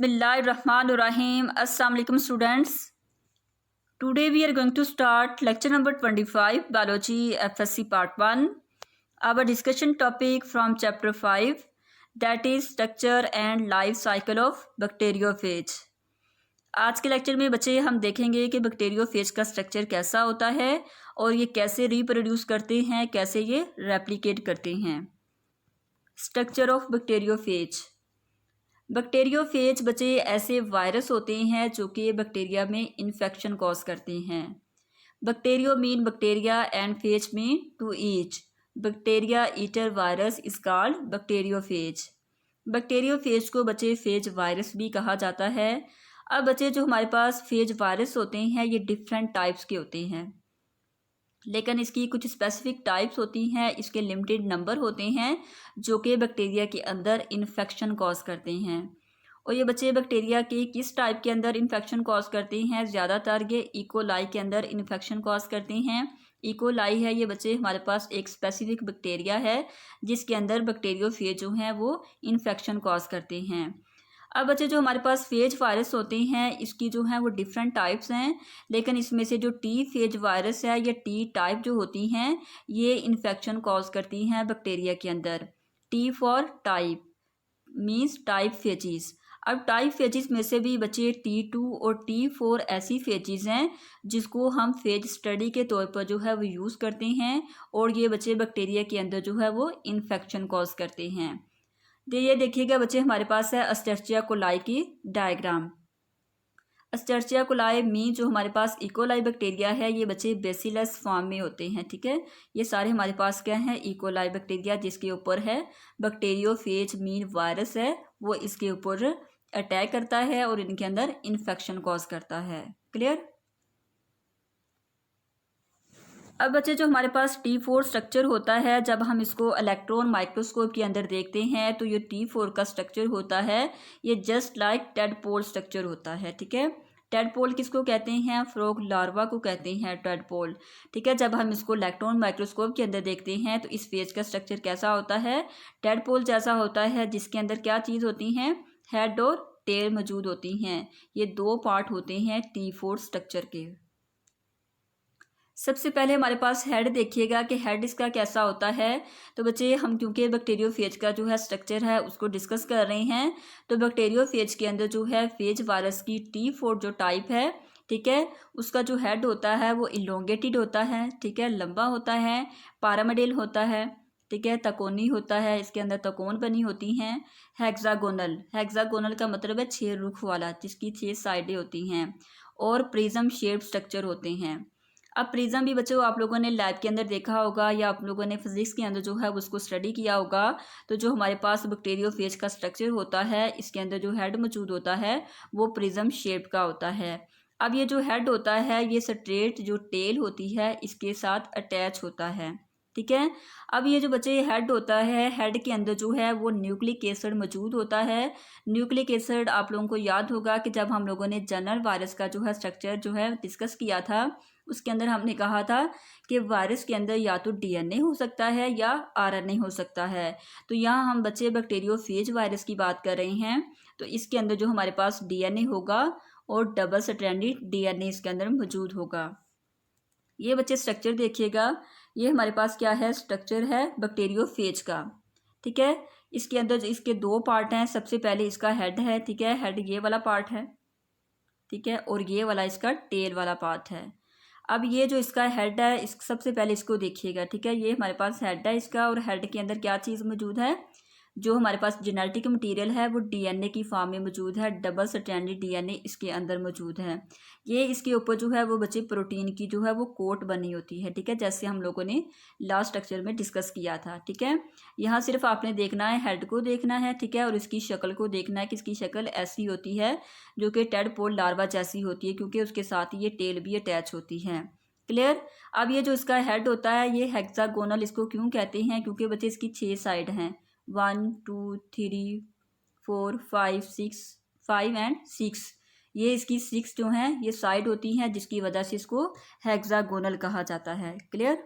Bismillahirrahmanirrahim. Assalamu alaikum students. Today we are going to start lecture number 25 Biology FSC Part 1. Our discussion topic from chapter 5, that is structure and life cycle of bacteriophage. आज के lecture में बच्चे हम देखेंगे कि bacteriophage का structure कैसा होता है और ये कैसे रिप्रोड्यूस करते हैं, कैसे ये रेप्लिकेट करते हैं. Structure of bacteriophage. बैक्टीरियोफेज बच्चे ऐसे वायरस होते हैं जो कि बैक्टीरिया में इन्फेक्शन कॉज करते हैं. Bacterio mean bacteria and phage mean to eat. Bacteria eater virus is called bacteriophage. Bacteriophage को बच्चे फेज वायरस भी कहा जाता है. अब बच्चे जो हमारे पास फेज वायरस होते हैं ये डिफरेंट टाइप्स के होते हैं, लेकिन इसकी कुछ स्पेसिफिक टाइप्स होती हैं, इसके लिमिटेड नंबर होते हैं जो कि बैक्टीरिया के अंदर इन्फेक्शन कॉज करते हैं. और ये बच्चे बैक्टीरिया के किस टाइप के अंदर इन्फेक्शन कॉज करते हैं? ज़्यादातर ये इकोलाई के अंदर इन्फेक्शन कॉज करते हैं. इकोलाई है ये बच्चे हमारे पास एक स्पेसिफिक बैक्टीरिया है जिसके अंदर बैक्टीरियोफेज जो हैं वो इन्फेक्शन कॉज करते हैं. अब बच्चे जो हमारे पास फेज वायरस होते हैं इसकी जो है वो डिफरेंट टाइप्स हैं, लेकिन इसमें से जो टी फेज वायरस है या टी टाइप जो होती हैं ये इन्फेक्शन कॉज करती हैं बैक्टीरिया के अंदर. T for type means type phases. अब टाइप फेजिस में से भी बच्चे T2 और T4 ऐसी फेजिस हैं जिसको हम फेज स्टडी के तौर पर जो है वो यूज़ करते हैं और ये बच्चे बैक्टीरिया के अंदर जो है वो इन्फेक्शन कॉज करते हैं. ये देखिएगा बच्चे हमारे पास है एस्चेरिचिया कोलाई की डायग्राम. एस्चेरिचिया कोलाई में जो हमारे पास इकोलाई बैक्टीरिया है ये बच्चे बेसिलस फॉर्म में होते हैं. ठीक है, ये सारे हमारे पास क्या है? इकोलाई बैक्टीरिया, जिसके ऊपर है बैक्टीरियोफेज मीन वायरस है वो इसके ऊपर अटैक करता है और इनके अंदर इन्फेक्शन कॉज करता है. क्लियर. अब बच्चे जो हमारे पास T4 स्ट्रक्चर होता है जब हम इसको इलेक्ट्रॉन माइक्रोस्कोप के अंदर देखते हैं तो ये T4 का स्ट्रक्चर होता है ये जस्ट लाइक टेडपोल स्ट्रक्चर होता है. ठीक है, टेडपोल किसको कहते हैं? फ्रॉग लार्वा को कहते हैं टेडपोल. ठीक है, जब हम इसको इलेक्ट्रॉन माइक्रोस्कोप के अंदर देखते हैं तो इस फेज का स्ट्रक्चर कैसा होता है? टेडपोल जैसा होता है, जिसके अंदर क्या चीज़ होती हैं? हेड और टेल मौजूद होती हैं. ये दो पार्ट होते हैं T4 स्ट्रक्चर के. सबसे पहले हमारे पास हेड देखिएगा कि हेड इसका कैसा होता है. तो बच्चे हम क्योंकि बैक्टीरियोफेज का जो है स्ट्रक्चर है उसको डिस्कस कर रहे हैं, तो बैक्टीरियोफेज के अंदर जो है फेज वायरस की T4 जो टाइप है, ठीक है, उसका जो हेड होता है वो इलोंगेटेड होता है. ठीक है, लंबा होता है, पैरामिडल होता है. ठीक है, तकोनी होता है, इसके अंदर तकोन बनी होती हैं. हेक्सागोनल, हेक्सागोनल का मतलब है 6 रुख वाला, जिसकी 6 साइडें होती हैं. और प्रिज्म शेप स्ट्रक्चर होते हैं. अब प्रिज्म भी बच्चों आप लोगों ने लैब के अंदर देखा होगा या आप लोगों ने फिजिक्स के अंदर जो है उसको स्टडी किया होगा. तो जो हमारे पास बैक्टीरियोफेज का स्ट्रक्चर होता है इसके अंदर जो हेड मौजूद होता है वो प्रिज्म शेप का होता है. अब ये जो हेड होता है ये स्ट्रेट जो टेल होती है इसके साथ अटैच होता है. ठीक है, अब ये जो बच्चे हेड होता है, हेड के अंदर जो है वो न्यूक्लिक एसिड मौजूद होता है. न्यूक्लिक एसिड आप लोगों को याद होगा कि जब हम लोगों ने जनरल वायरस का जो है स्ट्रक्चर जो है डिस्कस किया था उसके अंदर हमने कहा था कि वायरस के अंदर या तो डीएनए हो सकता है या आरएनए हो सकता है. तो यहाँ हम बच्चे बैक्टीरियोफेज वायरस की बात कर रहे हैं, तो इसके अंदर जो हमारे पास डीएनए होगा और डबल स्ट्रैंडेड डीएनए इसके अंदर मौजूद होगा. ये बच्चे स्ट्रक्चर देखिएगा, ये हमारे पास क्या है? स्ट्रक्चर है बैक्टीरियोफेज का. ठीक है, इसके अंदर इसके दो पार्ट हैं. सबसे पहले इसका हेड है. ठीक है, हेड ये वाला पार्ट है. ठीक है, और ये वाला इसका टेल वाला पार्ट है. अब ये जो इसका हेड है इस सबसे पहले इसको देखिएगा. ठीक है, ये हमारे पास हेड है इसका, और हेड के अंदर क्या चीज़ मौजूद है? जो हमारे पास जेनेटिक मटेरियल है वो डीएनए की फॉर्म में मौजूद है. डबल स्ट्रैंडेड डीएनए इसके अंदर मौजूद है. ये इसके ऊपर जो है वो बच्चे प्रोटीन की जो है वो कोट बनी होती है. ठीक है, जैसे हम लोगों ने लास्ट स्ट्रक्चर में डिस्कस किया था. ठीक है, यहाँ सिर्फ आपने देखना है हेड को देखना है. ठीक है, और इसकी शक्ल को देखना है कि इसकी शक्ल ऐसी होती है जो कि टेडपोल लार्वा जैसी होती है, क्योंकि उसके साथ ये टेल भी अटैच होती है. क्लियर. अब ये जो इसका हेड होता है ये हेक्सागोनल इसको क्यों कहते हैं? क्योंकि बच्चे इसकी 6 साइड हैं. 1 2 3 4 5 6, 5 एंड 6. ये इसकी 6 जो हैं ये साइड होती हैं, जिसकी वजह से इसको हेक्सागोनल कहा जाता है. क्लियर.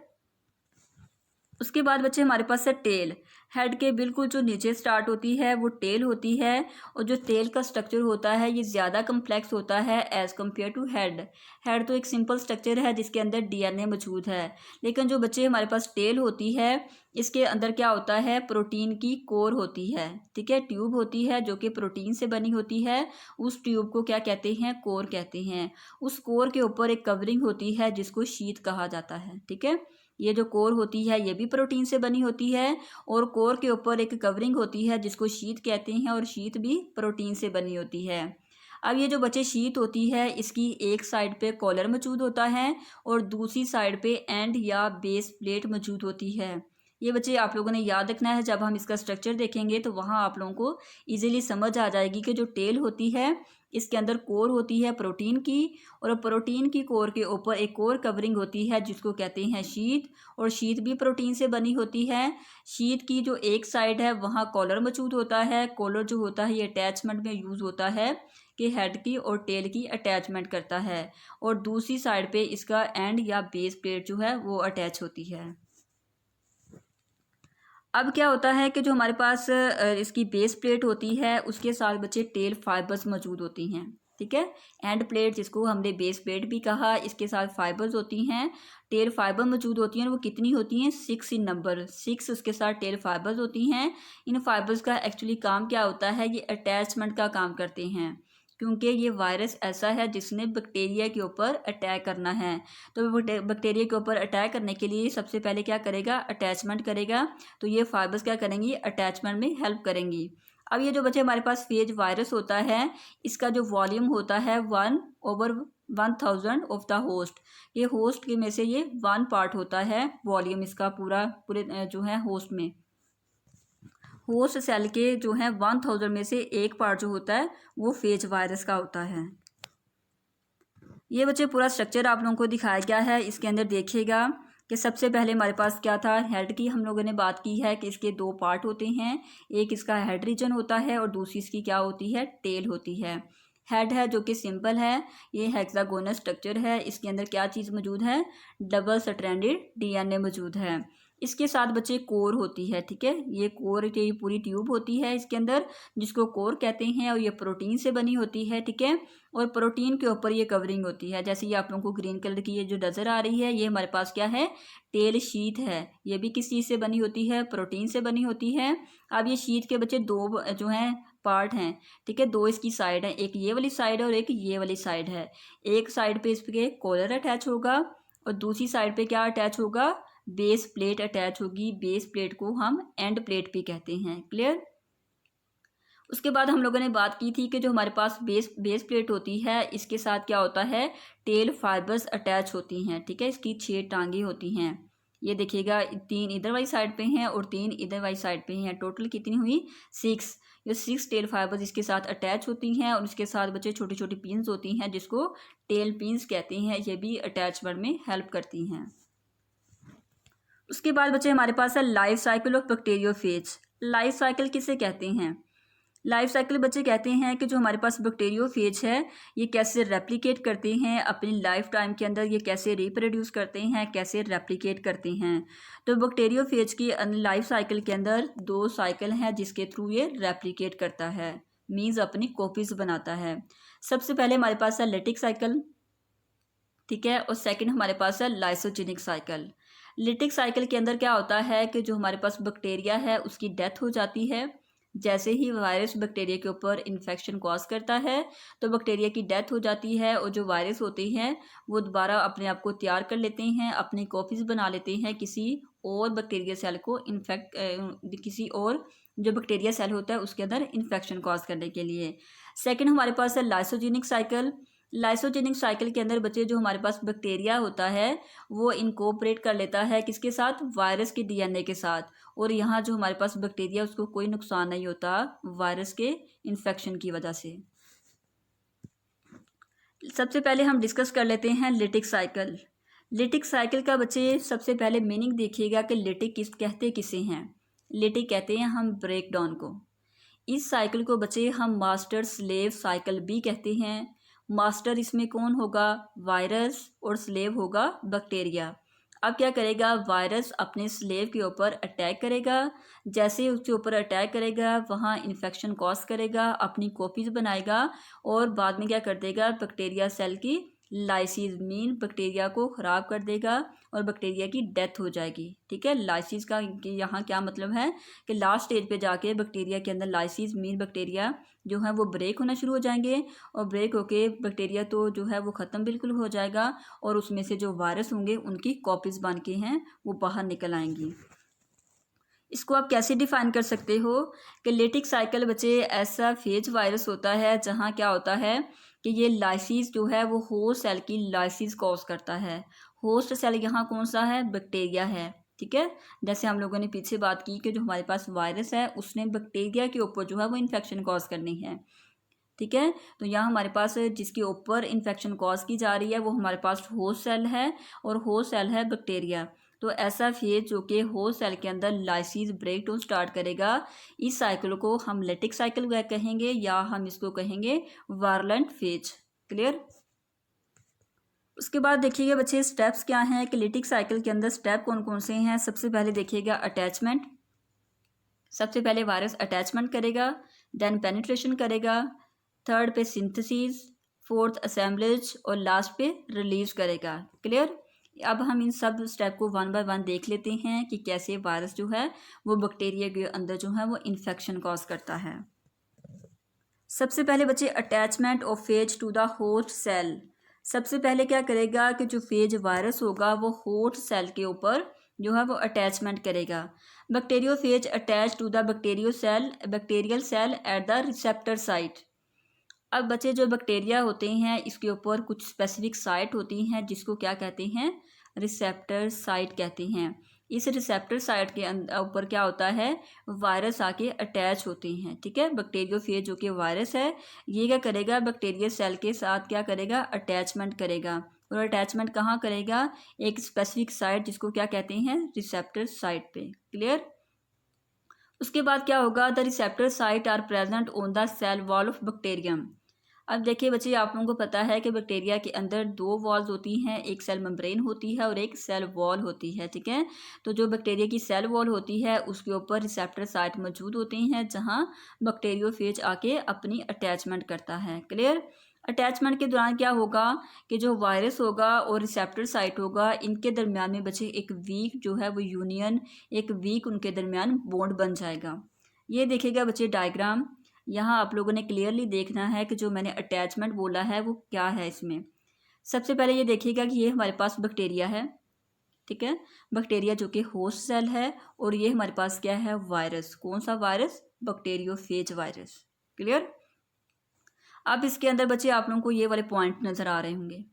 उसके बाद बच्चे हमारे पास है टेल। हेड के बिल्कुल जो नीचे स्टार्ट होती है वो टेल होती है, और जो टेल का स्ट्रक्चर होता है ये ज़्यादा कम्प्लेक्स होता है as compare to head. Head तो एक सिंपल स्ट्रक्चर है जिसके अंदर डीएनए मौजूद है, लेकिन जो बच्चे हमारे पास टेल होती है इसके अंदर क्या होता है, प्रोटीन की कोर होती है। ठीक है, ट्यूब होती है जो कि प्रोटीन से बनी होती है। उस ट्यूब को क्या कहते हैं, कोर कहते हैं। उस कोर के ऊपर एक कवरिंग होती है जिसको शीथ कहा जाता है। ठीक है, ये जो कोर होती है ये भी प्रोटीन से बनी होती है, और कोर के ऊपर एक कवरिंग होती है जिसको शीथ कहते हैं, और शीथ भी प्रोटीन से बनी होती है। अब ये जो बच्चे शीथ होती है इसकी एक साइड पे कॉलर मौजूद होता है, और दूसरी साइड पे एंड या बेस प्लेट मौजूद होती है। ये बच्चे आप लोगों ने याद रखना है, जब हम इसका स्ट्रक्चर देखेंगे तो वहाँ आप लोगों को ईजिली समझ आ जाएगी कि जो टेल होती है इसके अंदर कोर होती है प्रोटीन की, और प्रोटीन की कोर के ऊपर एक और कवरिंग होती है जिसको कहते हैं शीथ, और शीथ भी प्रोटीन से बनी होती है। शीथ की जो एक साइड है वहाँ कॉलर मौजूद होता है। कॉलर जो होता है ये अटैचमेंट में यूज़ होता है कि हेड की और टेल की अटैचमेंट करता है, और दूसरी साइड पे इसका एंड या बेस प्लेट जो है वो अटैच होती है। अब क्या होता है कि जो हमारे पास इसकी बेस प्लेट होती है उसके साथ बच्चे टेल फाइबर्स मौजूद होती हैं। ठीक है, एंड प्लेट जिसको हमने बेस प्लेट भी कहा, इसके साथ फाइबर्स होती हैं, टेल फाइबर मौजूद होती हैं। वो कितनी होती हैं, 6 इन नंबर, 6 उसके साथ टेल फाइबर्स होती हैं। इन फाइबर्स का एक्चुअली काम क्या होता है, ये अटैचमेंट का काम करते हैं, क्योंकि ये वायरस ऐसा है जिसने बैक्टीरिया के ऊपर अटैक करना है। तो बैक्टीरिया के ऊपर अटैक करने के लिए सबसे पहले क्या करेगा, अटैचमेंट करेगा। तो ये फाइबर्स क्या करेंगी, अटैचमेंट में हेल्प करेंगी। अब ये जो बच्चे हमारे पास फेज वायरस होता है इसका जो वॉल्यूम होता है 1/1000 ऑफ द होस्ट। ये होस्ट के में से ये 1 पार्ट होता है वॉल्यूम इसका पूरे जो है होस्ट में। होस्ट सेल के जो है 1000 में से 1 पार्ट जो होता है वो फेज वायरस का होता है। ये बच्चे पूरा स्ट्रक्चर आप लोगों को दिखाया गया है। इसके अंदर देखिएगा कि सबसे पहले हमारे पास क्या था, हेड की हम लोगों ने बात की है कि इसके 2 पार्ट होते हैं। एक इसका हेड रीजन होता है और दूसरी इसकी क्या होती है, टेल होती है। हेड है जो कि सिंपल है, ये हेक्सागोनल स्ट्रक्चर है। इसके अंदर क्या चीज़ मौजूद है, डबल स्ट्रैंडेड डीएनए मौजूद है। इसके साथ बच्चे कोर होती है। ठीक है, ये कोर की पूरी ट्यूब होती है इसके अंदर जिसको कोर कहते हैं, और ये प्रोटीन से बनी होती है। ठीक है, और प्रोटीन के ऊपर ये कवरिंग होती है। जैसे ये आप लोगों को ग्रीन कलर की ये जो नज़र आ रही है ये हमारे पास क्या है, टेल शीथ है। ये भी किस चीज़ से बनी होती है, प्रोटीन से बनी होती है। अब ये शीथ के बच्चे 2 जो हैं पार्ट हैं। ठीक है, 2 इसकी साइड है, एक ये वाली साइड है और एक ये वाली साइड है। एक साइड पे इसके कॉलर अटैच होगा और दूसरी साइड पे क्या अटैच होगा, बेस प्लेट अटैच होगी। बेस प्लेट को हम एंड प्लेट भी कहते हैं। क्लियर। उसके बाद हम लोगों ने बात की थी कि जो हमारे पास बेस प्लेट होती है इसके साथ क्या होता है, टेल फाइबर्स अटैच होती हैं। ठीक है, इसकी 6 टांगे होती हैं। ये देखिएगा 3 इधर वाली साइड पे हैं और 3 इधर वाली साइड पे हैं। टोटल कितनी हुई, 6। ये 6 टेल फाइबर्स इसके साथ अटैच होती हैं, और इसके साथ बच्चे छोटी छोटी पिन्स होती हैं जिसको टेल पिन्स कहते हैं। ये भी अटैचमेंट में हेल्प करती हैं। उसके बाद बच्चे हमारे पास है life cycle of bacteriophage. Life cycle किसे कहते हैं, लाइफ साइकिल बच्चे कहते हैं कि जो हमारे पास बैक्टीरियोफेज है ये कैसे रेप्लिकेट करते हैं अपनी लाइफ टाइम के अंदर, ये कैसे रिप्रोड्यूस करते हैं, कैसे रेप्लिकेट करते हैं। तो बैक्टीरियोफेज की लाइफ साइकिल के अंदर 2 साइकिल हैं जिसके थ्रू ये रेप्लिकेट करता है, मीन्स अपनी कॉपीज बनाता है। सबसे पहले हमारे पास है लिटिक साइकिल। ठीक है, और सेकंड हमारे पास है लाइसोजेनिक साइकिल। लिटिक साइकिल के अंदर क्या होता है कि जो हमारे पास बैक्टीरिया है उसकी डेथ हो जाती है। जैसे ही वायरस बैक्टीरिया के ऊपर इन्फेक्शन कॉज करता है तो बैक्टीरिया की डेथ हो जाती है, और जो वायरस होते हैं वो दोबारा अपने आप को तैयार कर लेते हैं, अपनी कॉपीज बना लेते हैं किसी और बैक्टीरिया सेल को किसी और जो बैक्टीरिया सेल होता है उसके अंदर इन्फेक्शन कॉज करने के लिए। सेकेंड हमारे पास है लाइसोजेनिक साइकिल। लाइसोजेनिक साइकिल के अंदर बच्चे जो हमारे पास बैक्टीरिया होता है वो इनकोपरेट कर लेता है किसके साथ, वायरस के डीएनए के साथ, और यहाँ जो हमारे पास बैक्टीरिया उसको कोई नुकसान नहीं होता वायरस के इन्फेक्शन की वजह से। सबसे पहले हम डिस्कस कर लेते हैं लिटिक साइकिल। लिटिक साइकिल का बच्चे सबसे पहले मीनिंग देखिएगा कि लिटिक कहते किसे हैं। लिटिक कहते हैं हम ब्रेक डाउन को। इस साइकिल को बच्चे हम मास्टर स्लेव साइकिल भी कहते हैं। मास्टर इसमें कौन होगा, वायरस, और स्लेव होगा बैक्टीरिया। अब क्या करेगा, वायरस अपने स्लेव के ऊपर अटैक करेगा। जैसे ही उसके ऊपर अटैक करेगा वहाँ इन्फेक्शन कॉज करेगा, अपनी कॉपीज बनाएगा और बाद में क्या कर देगा, बैक्टीरिया सेल की लाइसिस मीन बैक्टीरिया को ख़राब कर देगा और बैक्टीरिया की डेथ हो जाएगी। ठीक है, लाइसिस का यहाँ क्या मतलब है कि लास्ट स्टेज पे जाके बैक्टीरिया के अंदर लाइसिस मीन बैक्टीरिया जो है वो ब्रेक होना शुरू हो जाएंगे और ब्रेक होके बैक्टीरिया तो जो है वो ख़त्म बिल्कुल हो जाएगा और उसमें से जो वायरस होंगे उनकी कॉपीज़ बन के हैं वो बाहर निकल आएंगी। इसको आप कैसे डिफाइन कर सकते हो कि लेटिक साइकिल बच्चे ऐसा फेज वायरस होता है जहाँ क्या होता है कि ये लाइसिस जो है वो होस्ट सेल की लाइसिस कॉज करता है। होस्ट सेल यहाँ कौन सा है, बैक्टीरिया है। ठीक है, जैसे हम लोगों ने पीछे बात की कि जो हमारे पास वायरस है उसने बैक्टीरिया के ऊपर जो है वो इन्फेक्शन कॉज करनी है। ठीक है, तो यहाँ हमारे पास जिसके ऊपर इन्फेक्शन कॉज की जा रही है वो हमारे पास होस्ट सेल है और होस्ट सेल है बैक्टीरिया। तो ऐसा फेज जो कि होस्ट सेल के अंदर लाइसिस ब्रेक डाउन स्टार्ट करेगा, इस साइकिल को हम लेटिक साइकिल कहेंगे या हम इसको कहेंगे वायरलेंट फेज। क्लियर। उसके बाद देखिएगा बच्चे स्टेप्स क्या हैं कि लेटिक साइकिल के अंदर स्टेप कौन कौन से हैं। सबसे पहले देखिएगा अटैचमेंट। सबसे पहले वायरस अटैचमेंट करेगा, देन पेनिट्रेशन करेगा, थर्ड पे सिंथेसिस, फोर्थ असेंबलेज और लास्ट पे रिलीज करेगा। क्लियर। अब हम इन सब स्टेप को वन बाय वन देख लेते हैं कि कैसे वायरस जो है वो बैक्टीरिया के अंदर जो है वो इन्फेक्शन कॉज करता है। सबसे पहले बच्चे attachment of phage to the host cell. सबसे पहले क्या करेगा कि जो फेज वायरस होगा वो होस्ट सेल के ऊपर जो है वो अटैचमेंट करेगा। Bacteriophage attach to the bacterial cell at the receptor site. अब बच्चे जो बैक्टीरिया होते हैं इसके ऊपर कुछ स्पेसिफिक साइट होती हैं जिसको क्या कहते हैं, रिसेप्टर साइट कहते हैं। इस रिसेप्टर साइट के ऊपर क्या होता है, वायरस आके अटैच होते हैं। ठीक है, बैक्टीरियोफेज जो कि वायरस है ये क्या करेगा, बैक्टीरियल सेल के साथ क्या करेगा, अटैचमेंट करेगा। और अटैचमेंट कहाँ करेगा, एक स्पेसिफिक साइट जिसको क्या कहते हैं, रिसेप्टर साइट पे। क्लियर। उसके बाद क्या होगा, the receptor site are present on the cell wall of bacterium. अब देखिए बच्चे आप लोगों को पता है कि बैक्टीरिया के अंदर दो वॉल्स होती हैं, एक सेल मेम्ब्रेन होती है और एक सेल वॉल होती है। ठीक है, तो जो बैक्टीरिया की सेल वॉल होती है उसके ऊपर रिसेप्टर साइट मौजूद होती हैं जहां बैक्टीरियोफेज आके अपनी अटैचमेंट करता है। क्लियर। अटैचमेंट के दौरान क्या होगा कि जो वायरस होगा और रिसेप्टर साइट होगा इनके दरमियान में बच्चे एक वीक जो है वो यूनियन, एक वीक उनके दरमियान बॉन्ड बन जाएगा। ये देखिएगा बच्चे डायग्राम, यहाँ आप लोगों ने क्लियरली देखना है कि जो मैंने अटैचमेंट बोला है वो क्या है इसमें। सबसे पहले ये देखिएगा कि ये हमारे पास बैक्टीरिया है। ठीक है, बैक्टीरिया जो कि होस्ट सेल है और ये हमारे पास क्या है, वायरस। कौन सा वायरस, बैक्टीरियोफेज वायरस। क्लियर। अब इसके अंदर बच्चे आप लोगों को ये वाले पॉइंट नज़र आ रहे होंगे,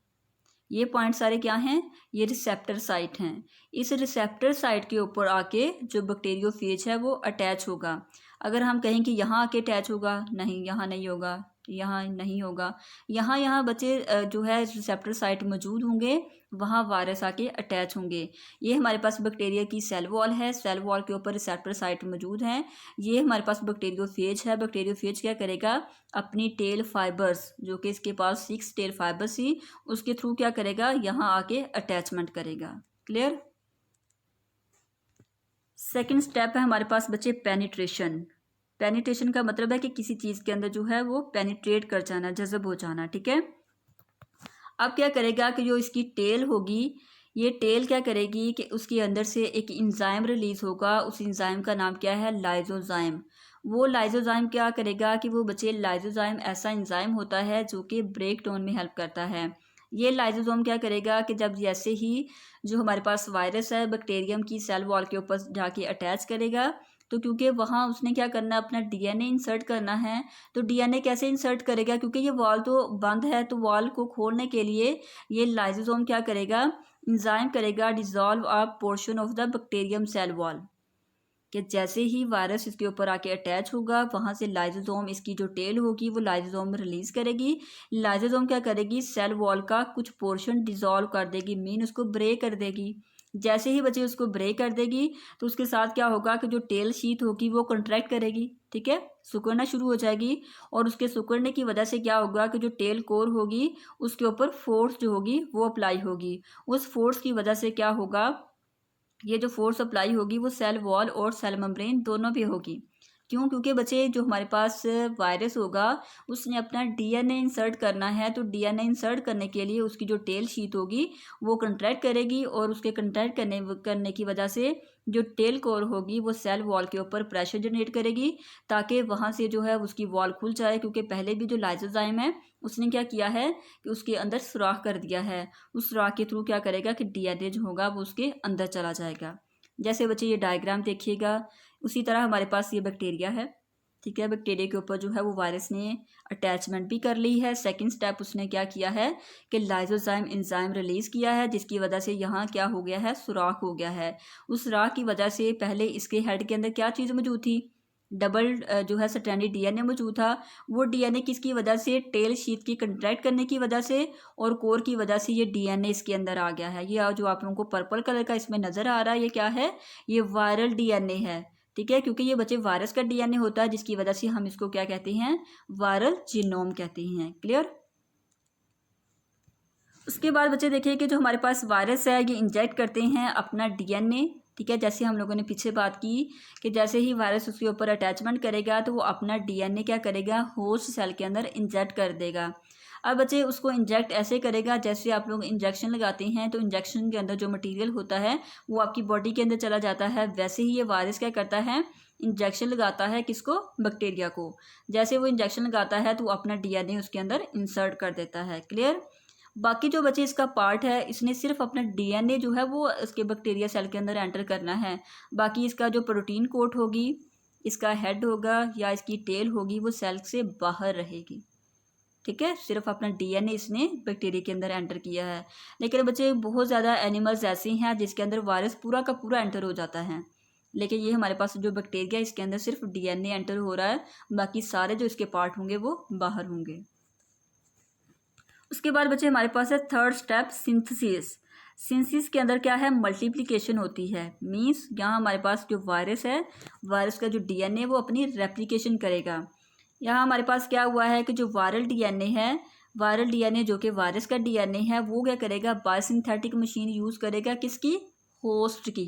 ये पॉइंट सारे क्या हैं, ये रिसेप्टर साइट हैं। इस रिसेप्टर साइट के ऊपर आके जो बैक्टीरियोफेज है वो अटैच होगा। अगर हम कहें कि यहाँ आके अटैच होगा, नहीं यहाँ नहीं होगा, यहाँ नहीं होगा, यहाँ बच्चे जो है रिसेप्टर साइट मौजूद होंगे वहाँ वायरस आके अटैच होंगे। ये हमारे पास बैक्टीरिया की सेल वॉल है, सेल वॉल के ऊपर रिसेप्टर साइट मौजूद हैं। ये हमारे पास बैक्टीरियोफेज है, बैक्टीरियोफेज क्या करेगा, अपनी टेल फाइबर्स जो कि इसके पास 6 टेल फाइबर्स थी उसके थ्रू क्या करेगा, यहाँ आके अटैचमेंट करेगा। क्लियर। सेकेंड स्टेप है हमारे पास बच्चे पेनिट्रेशन। पेनिट्रेशन का मतलब है कि किसी चीज़ के अंदर जो है वो पेनिट्रेट कर जाना, जज़ब हो जाना। ठीक है, अब क्या करेगा कि जो इसकी टेल होगी, ये टेल क्या करेगी कि उसके अंदर से एक इंजाइम रिलीज होगा। उस इंजाइम का नाम क्या है, लाइजोजाइम। वो लाइजोजाइम क्या करेगा कि वो बच्चे, लाइजोजाइम ऐसा इंजाइम होता है जो कि ब्रेक डाउन में हेल्प करता है। ये लाइजोसोम क्या करेगा कि जब जैसे ही जो हमारे पास वायरस है बैक्टीरियम की सेल वॉल के ऊपर जाके अटैच करेगा, तो क्योंकि वहाँ उसने क्या करना, अपना डीएनए इंसर्ट करना है। तो डीएनए कैसे इंसर्ट करेगा, क्योंकि ये वॉल तो बंद है, तो वॉल को खोलने के लिए ये लाइजोसोम क्या करेगा, इंजाइम करेगा dissolve a portion of the bacterium cell wall. कि जैसे ही वायरस इसके ऊपर आके अटैच होगा वहाँ से लाइजोसोम, इसकी जो टेल होगी वो लाइजोसोम रिलीज करेगी। लाइजोसोम क्या करेगी, सेल वॉल का कुछ पोर्शन डिजॉल्व कर देगी, मीन उसको ब्रेक कर देगी। जैसे ही बच्चे उसको ब्रेक कर देगी तो उसके साथ क्या होगा कि जो टेल शीट होगी वो कंट्रैक्ट करेगी, ठीक है, सिकुड़ना शुरू हो जाएगी। और उसके सिकुड़ने की वजह से क्या होगा कि जो टेल कोर होगी उसके ऊपर फोर्स जो होगी वो अप्लाई होगी। उस फोर्स की वजह से क्या होगा, ये जो फोर्स अप्लाई होगी वो सेल वॉल और सेल मेम्ब्रेन दोनों पे होगी। क्यों? क्योंकि बच्चे जो हमारे पास वायरस होगा उसने अपना डीएनए इंसर्ट करना है, तो डीएनए इंसर्ट करने के लिए उसकी जो टेल शीट होगी वो कंट्रैक्ट करेगी और उसके कंट्रैक्ट करने की वजह से जो टेल कोर होगी वो सेल वॉल के ऊपर प्रेशर जनरेट करेगी ताकि वहाँ से जो है उसकी वॉल खुल जाए। क्योंकि पहले भी जो लाइसोजाइम है उसने क्या किया है कि उसके अंदर सुराख कर दिया है, उस सुराख के थ्रू क्या करेगा कि डीएनए जो होगा वो उसके अंदर चला जाएगा। जैसे बच्चे ये डायग्राम देखिएगा, उसी तरह हमारे पास ये बैक्टीरिया है, ठीक है। बैक्टीरिया के ऊपर जो है वो वायरस ने अटैचमेंट भी कर ली है। सेकंड स्टेप उसने क्या किया है कि लाइसोजाइम एंजाइम रिलीज किया है, जिसकी वजह से यहाँ क्या हो गया है, सुराख हो गया है। उस सुराख की वजह से पहले इसके हेड के अंदर क्या चीज़ मौजूद थी, डबल जो है स्ट्रैंडेड डीएनए मौजूद था। वो डीएनए किसकी वजह से, टेल शीट की कंट्रैक्ट करने की वजह से और कोर की वजह से ये डीएनए इसके अंदर आ गया है। ये जो आप लोगों को पर्पल कलर का इसमें नज़र आ रहा है ये क्या है, ये वायरल डीएनए है, ठीक है। क्योंकि ये बच्चे वायरस का डीएनए होता है जिसकी वजह से हम इसको क्या कहते हैं, वायरल जीनोम कहते हैं। क्लियर? उसके बाद बच्चे देखिए कि जो हमारे पास वायरस है ये इंजेक्ट करते हैं अपना डीएनए, ठीक है। जैसे हम लोगों ने पीछे बात की कि जैसे ही वायरस उसके ऊपर अटैचमेंट करेगा तो वो अपना डीएनए क्या करेगा, होस्ट सेल के अंदर इंजेक्ट कर देगा। अब बच्चे उसको इंजेक्ट ऐसे करेगा जैसे आप लोग इंजेक्शन लगाते हैं तो इंजेक्शन के अंदर जो मटेरियल होता है वो आपकी बॉडी के अंदर चला जाता है, वैसे ही ये वायरस क्या करता है, इंजेक्शन लगाता है किसको, बैक्टीरिया को। जैसे वो इंजेक्शन लगाता है तो वो अपना डीएनए उसके अंदर इंसर्ट कर देता है। क्लियर? बाकी जो बचे इसका पार्ट है इसने सिर्फ अपना डीएनए जो है वो इसके बैक्टीरिया सेल के अंदर एंटर करना है। बाकी इसका जो प्रोटीन कोट होगी, इसका हेड होगा या इसकी टेल होगी वो सेल से बाहर रहेगी, ठीक है। सिर्फ अपना डीएनए इसने बैक्टीरिया के अंदर एंटर किया है। लेकिन बच्चे बहुत ज़्यादा एनिमल्स ऐसे हैं जिसके अंदर वायरस पूरा का पूरा एंटर हो जाता है, लेकिन ये हमारे पास जो बैक्टीरिया इसके अंदर सिर्फ डीएनए एंटर हो रहा है, बाकी सारे जो इसके पार्ट होंगे वो बाहर होंगे। उसके बाद बच्चे हमारे पास है थर्ड स्टेप, सिंथेसिस। सिंथेसिस के अंदर क्या है, मल्टीप्लिकेशन होती है। मींस यहाँ हमारे पास जो वायरस है, वायरस का जो डीएनए वो अपनी रेप्लिकेशन करेगा। यहाँ हमारे पास क्या हुआ है कि जो वायरल डीएनए है, वायरल डीएनए जो कि वायरस का डीएनए है वो क्या करेगा, बायोसिंथेटिक मशीन यूज़ करेगा, किसकी, होस्ट की,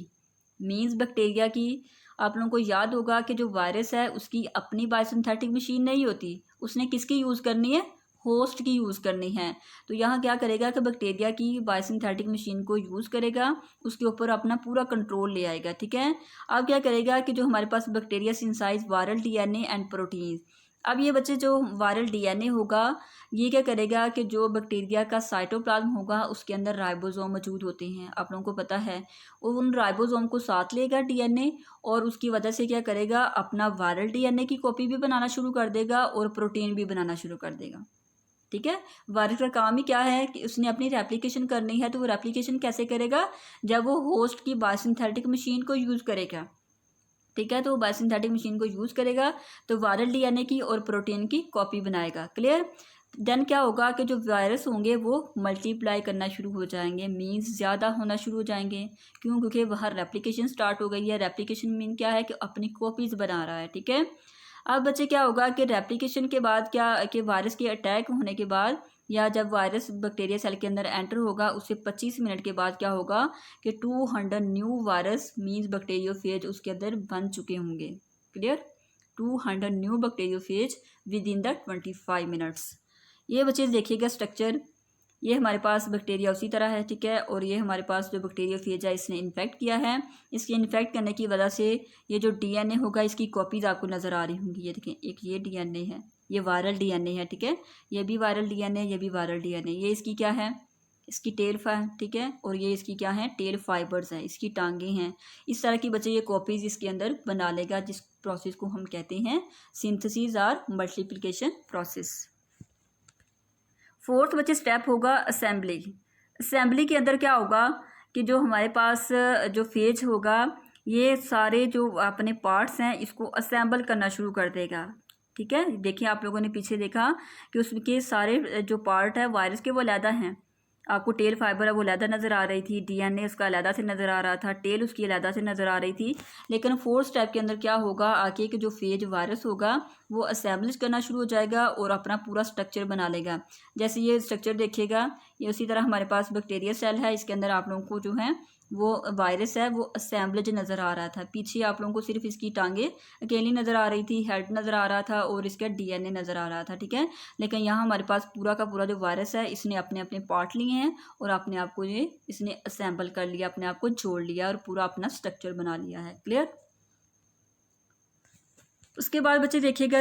मींस बैक्टीरिया की। आप लोगों को याद होगा कि जो वायरस है उसकी अपनी बायोसिंथेटिक मशीन नहीं होती, उसने किसकी यूज़ करनी है, होस्ट की यूज़ करनी है। तो यहाँ क्या करेगा कि बैक्टीरिया की बायोसिंथेटिक मशीन को यूज़ करेगा, उसके ऊपर अपना पूरा कंट्रोल ले आएगा, ठीक है। अब क्या करेगा कि जो हमारे पास bacteria synthesize viral DNA and protein. अब ये बच्चे जो वायरल डीएनए होगा ये क्या करेगा कि जो बैक्टीरिया का साइटोप्लाज्म होगा उसके अंदर राइबोसोम मौजूद होते हैं, आप लोगों को पता है। और उन राइबोसोम को साथ लेगा डीएनए और उसकी वजह से क्या करेगा, अपना वायरल डीएनए की कॉपी भी बनाना शुरू कर देगा और प्रोटीन भी बनाना शुरू कर देगा, ठीक है। वायरस का काम ही क्या है कि उसने अपनी रेप्लिकेशन करनी है, तो वो रेप्लिकेशन कैसे करेगा, जब वो होस्ट की बायोसिंथेटिक मशीन को यूज़ करेगा, ठीक है। तो वो बायोसिंथेटिक मशीन को यूज़ करेगा तो वायरल डीएनए की और प्रोटीन की कॉपी बनाएगा। क्लियर? देन क्या होगा कि जो वायरस होंगे वो मल्टीप्लाई करना शुरू हो जाएंगे, मीन्स ज़्यादा होना शुरू हो जाएंगे। क्यों? क्योंकि वहाँ रेप्लिकेशन स्टार्ट हो गई है। रेप्लिकेशन मीन क्या है कि अपनी कॉपीज़ बना रहा है, ठीक है। अब बच्चे क्या होगा कि रेप्लिकेशन के बाद क्या कि वायरस के अटैक होने के बाद या जब वायरस बैक्टीरिया सेल के अंदर एंटर होगा उससे 25 मिनट के बाद क्या होगा कि 200 न्यू वायरस मीन्स बैक्टीरियोफेज उसके अंदर बन चुके होंगे। Clear? 200 new bacteriophage with in the 25 minutes. ये बच्चे देखिएगा स्ट्रक्चर, ये हमारे पास बैक्टीरिया उसी तरह है, ठीक है। और ये हमारे पास जो बैक्टीरियोफेज है इसने इन्फेक्ट किया है, इसके इन्फेक्ट करने की वजह से ये जो डीएनए होगा इसकी कॉपीज़ आपको नज़र आ रही होंगी। ये देखें, एक ये डीएनए है, ये वायरल डीएनए है, ठीक है। ये भी वायरल डीएनए, ये भी वायरल डीएनए। ये इसकी क्या है, इसकी टेल ठीक है। और ये इसकी क्या है, टेल फाइबर्स हैं, इसकी टांगें हैं। इस तरह की बच्चे ये कॉपीज़ इसके अंदर बना लेगा, जिस प्रोसेस को हम कहते हैं सिंथेसिस और मल्टीप्लिकेशन प्रोसेस। फोर्थ बच्चे स्टेप होगा असेंबली। असेंबली के अंदर क्या होगा कि जो हमारे पास जो फेज होगा ये सारे जो अपने पार्ट्स हैं इसको असेंबल करना शुरू कर देगा, ठीक है। देखिए आप लोगों ने पीछे देखा कि उसके सारे जो पार्ट है वायरस के वो अलहदा हैं, आपको टेल फाइबर है वो अलहदा नज़र आ रही थी, डीएनए उसका अलहदा से नज़र आ रहा था, टेल उसकी अलहदा से नज़र आ रही थी। लेकिन फोर्थ स्टेप के अंदर क्या होगा, आगे के जो फेज वायरस होगा वो असेंबलिश करना शुरू हो जाएगा और अपना पूरा स्ट्रक्चर बना लेगा। जैसे ये स्ट्रक्चर देखिएगा, ये उसी तरह हमारे पास बैक्टीरिया सेल है, इसके अंदर आप लोगों को जो है वो वायरस है वो असेंबलेज नज़र आ रहा था। पीछे आप लोगों को सिर्फ इसकी टांगे अकेली नज़र आ रही थी, हेड नज़र आ रहा था और इसका डीएनए नज़र आ रहा था, ठीक है। लेकिन यहाँ हमारे पास पूरा का पूरा जो वायरस है इसने अपने अपने पार्ट लिए हैं और अपने आप को ये इसने असेंबल कर लिया, अपने आप को जोड़ लिया और पूरा अपना स्ट्रक्चर बना लिया है। क्लियर। उसके बाद बच्चे देखिएगा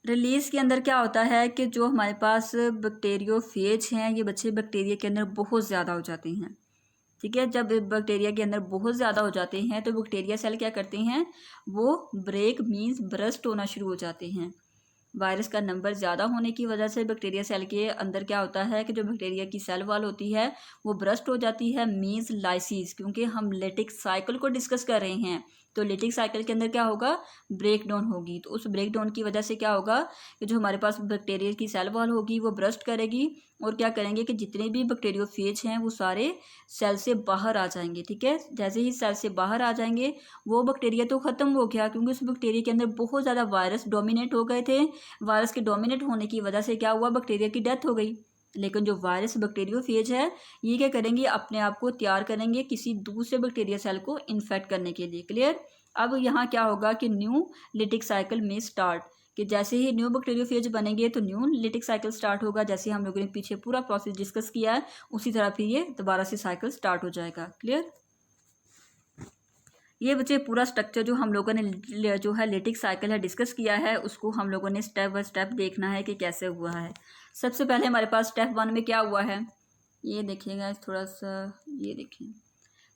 रिलीज़ के अंदर क्या होता है कि जो हमारे पास बैक्टीरियोफेज हैं ये बच्चे बैक्टीरिया के अंदर बहुत ज़्यादा हो जाते हैं, ठीक है। जब बैक्टीरिया के अंदर बहुत ज़्यादा हो जाते हैं तो बैक्टीरिया सेल क्या करते हैं, वो ब्रेक मीन्स बर्स्ट होना शुरू हो जाते हैं। वायरस का नंबर ज़्यादा होने की वजह से बैक्टीरिया सेल के अंदर क्या होता है कि जो बैक्टीरिया की सेल वॉल होती है वो ब्रस्ट हो जाती है, मीन्स लाइसिस। क्योंकि हम लेटिक साइकिल को डिस्कस कर रहे हैं तो लेटिक साइकिल के अंदर क्या होगा, ब्रेक डाउन होगी। तो उस ब्रेक डाउन की वजह से क्या होगा कि जो हमारे पास बैक्टीरिया की सेल वॉल होगी वो ब्रस्ट करेगी और क्या करेंगे कि जितने भी बैक्टीरियोफेज हैं वो सारे सेल से बाहर आ जाएंगे, ठीक है। जैसे ही सेल से बाहर आ जाएंगे वो बैक्टीरिया तो ख़त्म हो गया, क्योंकि उस बैक्टीरिया के अंदर बहुत ज़्यादा वायरस डोमिनेट हो गए थे। वायरस के डोमिनेट होने की वजह से क्या हुआ, बैक्टीरिया की डेथ हो गई। लेकिन जो वायरस बैक्टीरियोफेज है ये क्या करेंगे, अपने आप को तैयार करेंगे किसी दूसरे बैक्टीरिया सेल को इन्फेक्ट करने के लिए। क्लियर। अब यहाँ क्या होगा कि न्यू लिटिक साइकिल में स्टार्ट, कि जैसे ही न्यू बैक्टीरियोफेज बनेंगे तो न्यू लिटिक साइकिल स्टार्ट होगा। जैसे हम लोगों ने पीछे पूरा प्रोसेस डिस्कस किया है उसी तरह फिर ये दोबारा से साइकिल स्टार्ट हो जाएगा। क्लियर। ये बच्चे पूरा स्ट्रक्चर जो हम लोगों ने जो है लिटिक साइकिल है डिस्कस किया है उसको हम लोगों ने स्टेप बाय स्टेप देखना है कि कैसे हुआ है। सबसे पहले हमारे पास स्टेप 1 में क्या हुआ है, ये देखिएगा थोड़ा सा, ये देखिए।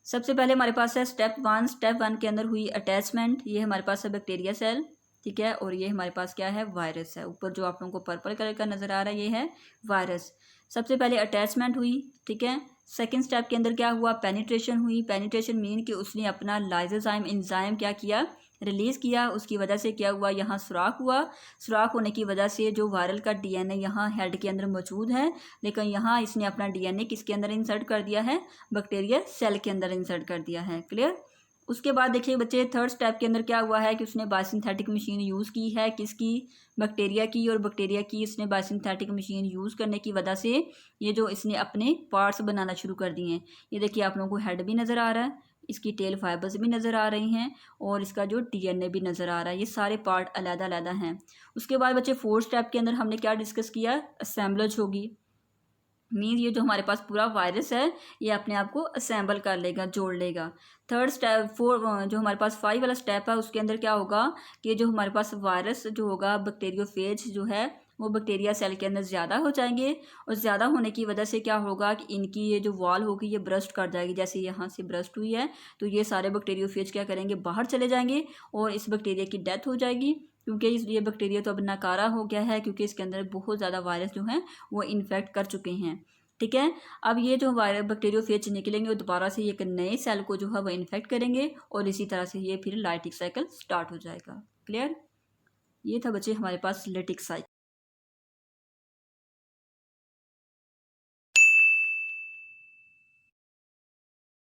सबसे पहले हमारे पास है स्टेप 1। स्टेप 1 के अंदर हुई अटैचमेंट। ये हमारे पास है बैक्टीरिया सेल, ठीक है, और ये हमारे पास क्या है, वायरस है। ऊपर जो आप लोगों को पर्पल कलर का नज़र आ रहा है ये है वायरस। सबसे पहले अटैचमेंट हुई, ठीक है। सेकेंड स्टेप के अंदर क्या हुआ, पेनिट्रेशन हुई। पेनिट्रेशन मीन कि उसने अपना लाइजोजाइम एंजाइम क्या किया, रिलीज़ किया। उसकी वजह से क्या हुआ, यहाँ सुराख हुआ। सुराख होने की वजह से जो वायरल का डीएनए यहाँ हेड के अंदर मौजूद है, लेकिन यहाँ इसने अपना डीएनए किसके अंदर इंसर्ट कर दिया है, बैक्टीरिया सेल के अंदर इंसर्ट कर दिया है। क्लियर। उसके बाद देखिए बच्चे थर्ड स्टेप के अंदर क्या हुआ है कि उसने बायोसिंथेटिक मशीन यूज़ की है, किसकी, बैक्टीरिया की। और बैक्टीरिया की इसने बायोसिंथेटिक मशीन यूज़ करने की वजह से ये जो इसने अपने पार्ट्स बनाना शुरू कर दिए हैं। ये देखिए आप लोगों को हेड भी नज़र आ रहा है, इसकी टेल फाइबर्स भी नज़र आ रही हैं और इसका जो डीएनए भी नज़र आ रहा है। ये सारे पार्ट अलग अलग हैं। उसके बाद बच्चे फोर्थ स्टेप के अंदर हमने क्या डिस्कस किया, असेंबलेज होगी। मीन्स ये जो हमारे पास पूरा वायरस है ये अपने आप को असेंबल कर लेगा, जोड़ लेगा। थर्ड स्टेप जो हमारे पास 5 वाला स्टेप है उसके अंदर क्या होगा कि जो हमारे पास वायरस जो होगा, बैक्टीरियोफेज जो है वो बैक्टीरिया सेल के अंदर ज़्यादा हो जाएंगे और ज़्यादा होने की वजह से क्या होगा कि इनकी ये जो वॉल होगी ये ब्रस्ट कर जाएगी। जैसे यहाँ से ब्रस्ट हुई है तो ये सारे बैक्टीरियोफेज क्या करेंगे, बाहर चले जाएंगे और इस बैक्टीरिया की डेथ हो जाएगी। क्योंकि ये बैक्टीरिया तो अब नाकारा हो गया है, क्योंकि इसके अंदर बहुत ज़्यादा वायरस जो हैं वो इन्फेक्ट कर चुके हैं, ठीक है। अब ये जो वायरस बैक्टीरियोफेज निकलेंगे वो दोबारा से एक नए सेल को जो है वो इन्फेक्ट करेंगे और इसी तरह से ये फिर लाइटिक साइकिल स्टार्ट हो जाएगा। क्लियर। ये था बच्चे हमारे पास लिटिक साइकिल।